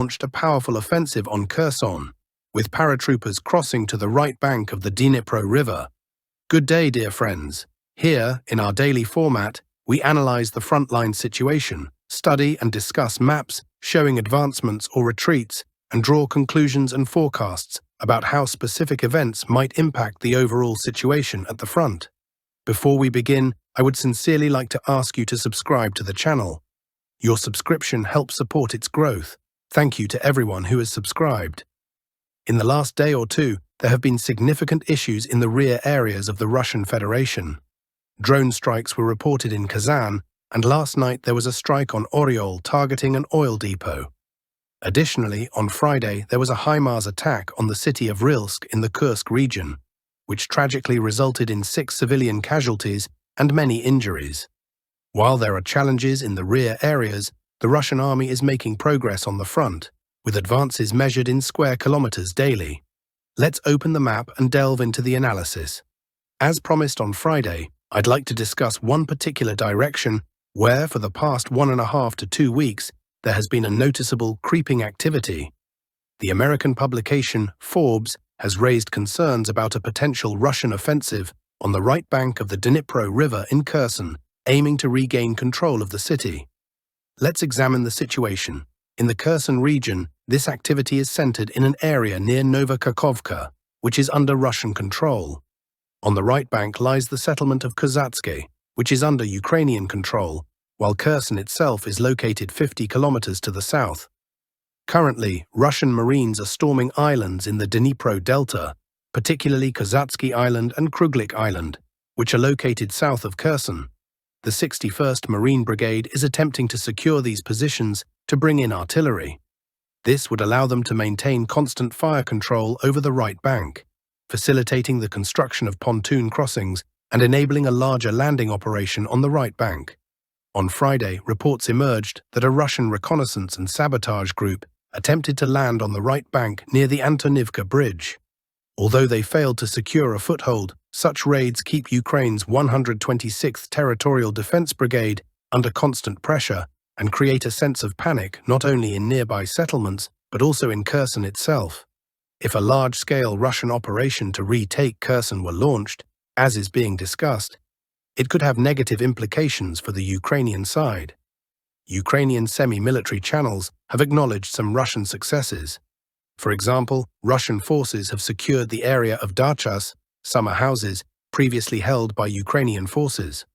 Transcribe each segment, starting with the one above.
launched a powerful offensive on Kherson, with paratroopers crossing to the right bank of the Dnipro River. Good day, dear friends. Here, in our daily format, we analyze the frontline situation, study and discuss maps showing advancements or retreats, and draw conclusions and forecasts about how specific events might impact the overall situation at the front. Before we begin, I would sincerely like to ask you to subscribe to the channel. Your subscription helps support its growth. Thank you to everyone who has subscribed. In the last day or two, there have been significant issues in the rear areas of the Russian Federation. Drone strikes were reported in Kazan, and last night there was a strike on Oryol targeting an oil depot. Additionally, on Friday, there was a HIMARS attack on the city of Rilsk in the Kursk region, which tragically resulted in 6 civilian casualties and many injuries. While there are challenges in the rear areas, the Russian army is making progress on the front, with advances measured in square kilometers daily. Let's open the map and delve into the analysis. As promised on Friday, I'd like to discuss one particular direction where, for the past 1.5 to 2 weeks, there has been a noticeable creeping activity. The American publication Forbes has raised concerns about a potential Russian offensive on the right bank of the Dnipro River in Kherson, aiming to regain control of the city. Let's examine the situation. In the Kherson region, this activity is centered in an area near Novokakhovka, which is under Russian control. On the right bank lies the settlement of Kozatsky, which is under Ukrainian control, while Kherson itself is located 50 kilometers to the south. Currently, Russian Marines are storming islands in the Dnipro Delta, particularly Kozatsky Island and Kruglik Island, which are located south of Kherson. The 61st Marine Brigade is attempting to secure these positions to bring in artillery. This would allow them to maintain constant fire control over the right bank, facilitating the construction of pontoon crossings and enabling a larger landing operation on the right bank. On Friday, reports emerged that a Russian reconnaissance and sabotage group attempted to land on the right bank near the Antonivka Bridge. Although they failed to secure a foothold, such raids keep Ukraine's 126th Territorial Defense Brigade under constant pressure and create a sense of panic not only in nearby settlements but also in Kherson itself. If a large-scale Russian operation to retake Kherson were launched, as is being discussed, it could have negative implications for the Ukrainian side. Ukrainian semi-military channels have acknowledged some Russian successes. For example, Russian forces have secured the area of dachas, summer houses, previously held by Ukrainian forces.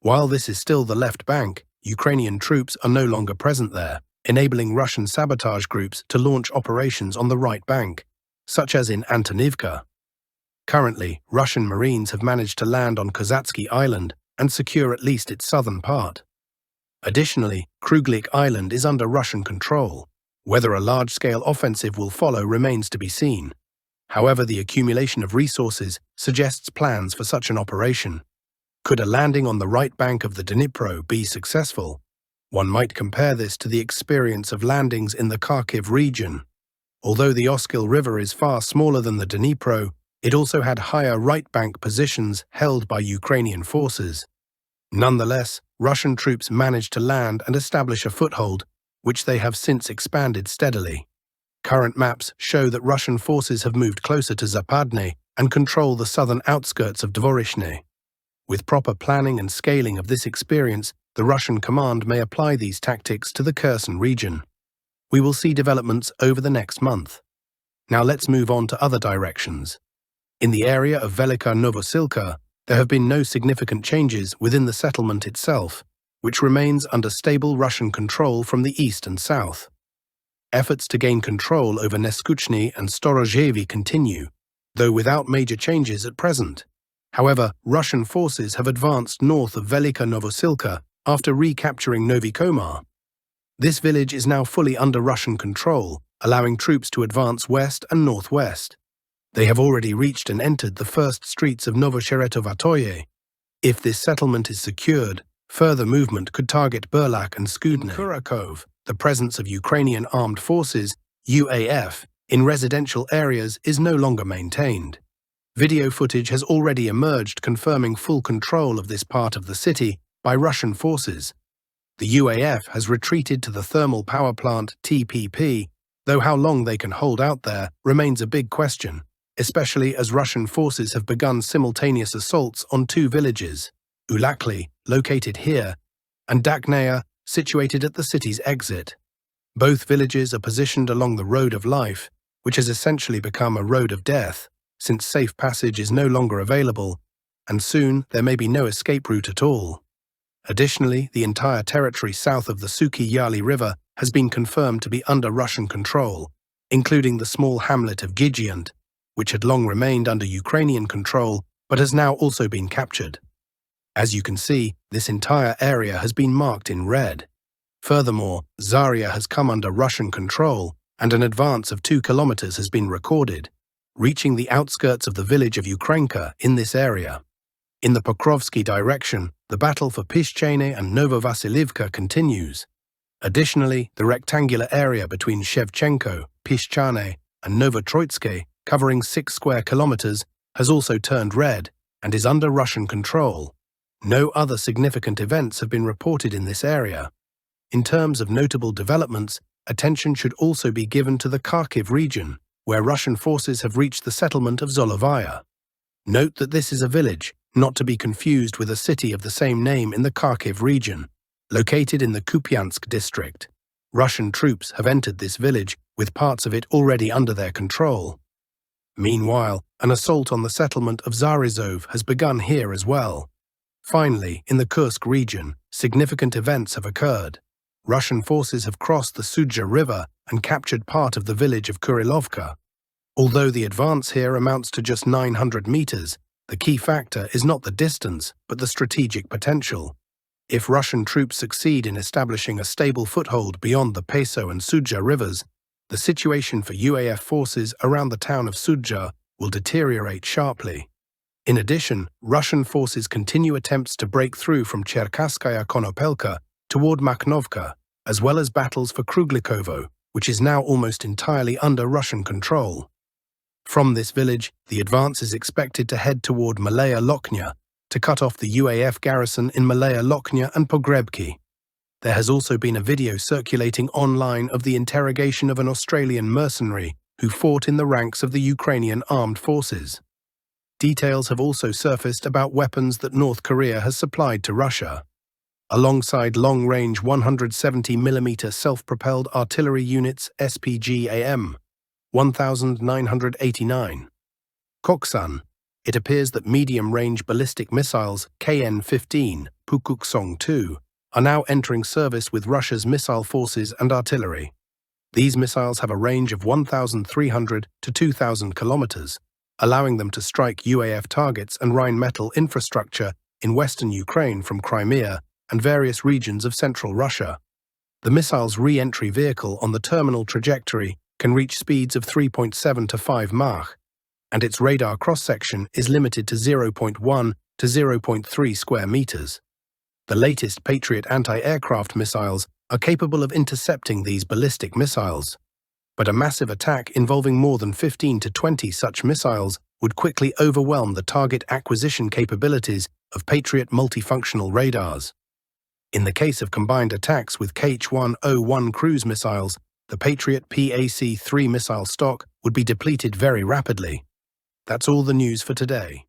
While this is still the left bank, Ukrainian troops are no longer present there, enabling Russian sabotage groups to launch operations on the right bank, such as in Antonivka. Currently, Russian Marines have managed to land on Kozatsky Island and secure at least its southern part. Additionally, Kruglik Island is under Russian control. Whether a large-scale offensive will follow remains to be seen. However, the accumulation of resources suggests plans for such an operation. Could a landing on the right bank of the Dnipro be successful? One might compare this to the experience of landings in the Kharkiv region. Although the Oskil River is far smaller than the Dnipro, it also had higher right bank positions held by Ukrainian forces. Nonetheless, Russian troops managed to land and establish a foothold, which they have since expanded steadily. Current maps show that Russian forces have moved closer to Zapadne and control the southern outskirts of Dvorishne. With proper planning and scaling of this experience, the Russian command may apply these tactics to the Kherson region. We will see developments over the next month. Now let's move on to other directions. In the area of Velika Novosilka, there have been no significant changes within the settlement itself, which remains under stable Russian control from the east and south. Efforts to gain control over Neskuchny and Storozhevi continue, though without major changes at present. However, Russian forces have advanced north of Velika Novosilka after recapturing Novi Komar. This village is now fully under Russian control, allowing troops to advance west and northwest. They have already reached and entered the first streets of Novosheretovatoye. If this settlement is secured, further movement could target Burlak and Skudne. Kurakov, the presence of Ukrainian armed forces, UAF, in residential areas is no longer maintained. Video footage has already emerged confirming full control of this part of the city by Russian forces. The UAF has retreated to the thermal power plant TPP though how long they can hold out there remains a big question, especially as Russian forces have begun simultaneous assaults on two villages, Ulakli, located here, and Daknaya, situated at the city's exit. Both villages are positioned along the road of life, which has essentially become a road of death, since safe passage is no longer available, and soon there may be no escape route at all. Additionally, the entire territory south of the Suki-Yali River has been confirmed to be under Russian control, including the small hamlet of Gigiant, which had long remained under Ukrainian control but has now also been captured. As you can see, this entire area has been marked in red. Furthermore, Zaria has come under Russian control, and an advance of 2 kilometers has been recorded, reaching the outskirts of the village of Ukrainka in this area. In the Pokrovsky direction, the battle for Pishchene and Novovasilivka continues. Additionally, the rectangular area between Shevchenko, Pishchane, and Novotroitske, covering 6 square kilometers, has also turned red and is under Russian control. No other significant events have been reported in this area. In terms of notable developments, attention should also be given to the Kharkiv region, where Russian forces have reached the settlement of Zolovaya. Note that this is a village, not to be confused with a city of the same name in the Kharkiv region, located in the Kupiansk district. Russian troops have entered this village, with parts of it already under their control. Meanwhile, an assault on the settlement of Zarizov has begun here as well. Finally, in the Kursk region, significant events have occurred. Russian forces have crossed the Sudzha River and captured part of the village of Kurilovka. Although the advance here amounts to just 900 meters, the key factor is not the distance, but the strategic potential. If Russian troops succeed in establishing a stable foothold beyond the Peso and Sudzha rivers, the situation for UAF forces around the town of Sudzha will deteriorate sharply. In addition, Russian forces continue attempts to break through from Cherkasskaya Konopelka toward Makhnovka, as well as battles for Kruglikovo, which is now almost entirely under Russian control. From this village, the advance is expected to head toward Malaya Lokhnya to cut off the UAF garrison in Malaya Lokhnya and Pogrebki. There has also been a video circulating online of the interrogation of an Australian mercenary who fought in the ranks of the Ukrainian armed forces. Details have also surfaced about weapons that North Korea has supplied to Russia, alongside long-range 170mm self-propelled artillery units SPG-AM 1989. Koksan. It appears that medium-range ballistic missiles KN-15 Pukuksong-2 are now entering service with Russia's missile forces and artillery. These missiles have a range of 1,300 to 2,000 kilometers, allowing them to strike UAF targets and Rheinmetall infrastructure in western Ukraine from Crimea and various regions of central Russia. The missile's re-entry vehicle on the terminal trajectory can reach speeds of 3.7 to 5 Mach, and its radar cross-section is limited to 0.1 to 0.3 square meters. The latest Patriot anti-aircraft missiles are capable of intercepting these ballistic missiles, but a massive attack involving more than 15 to 20 such missiles would quickly overwhelm the target acquisition capabilities of Patriot multifunctional radars. In the case of combined attacks with Kh-101 cruise missiles, the Patriot PAC-3 missile stock would be depleted very rapidly. That's all the news for today.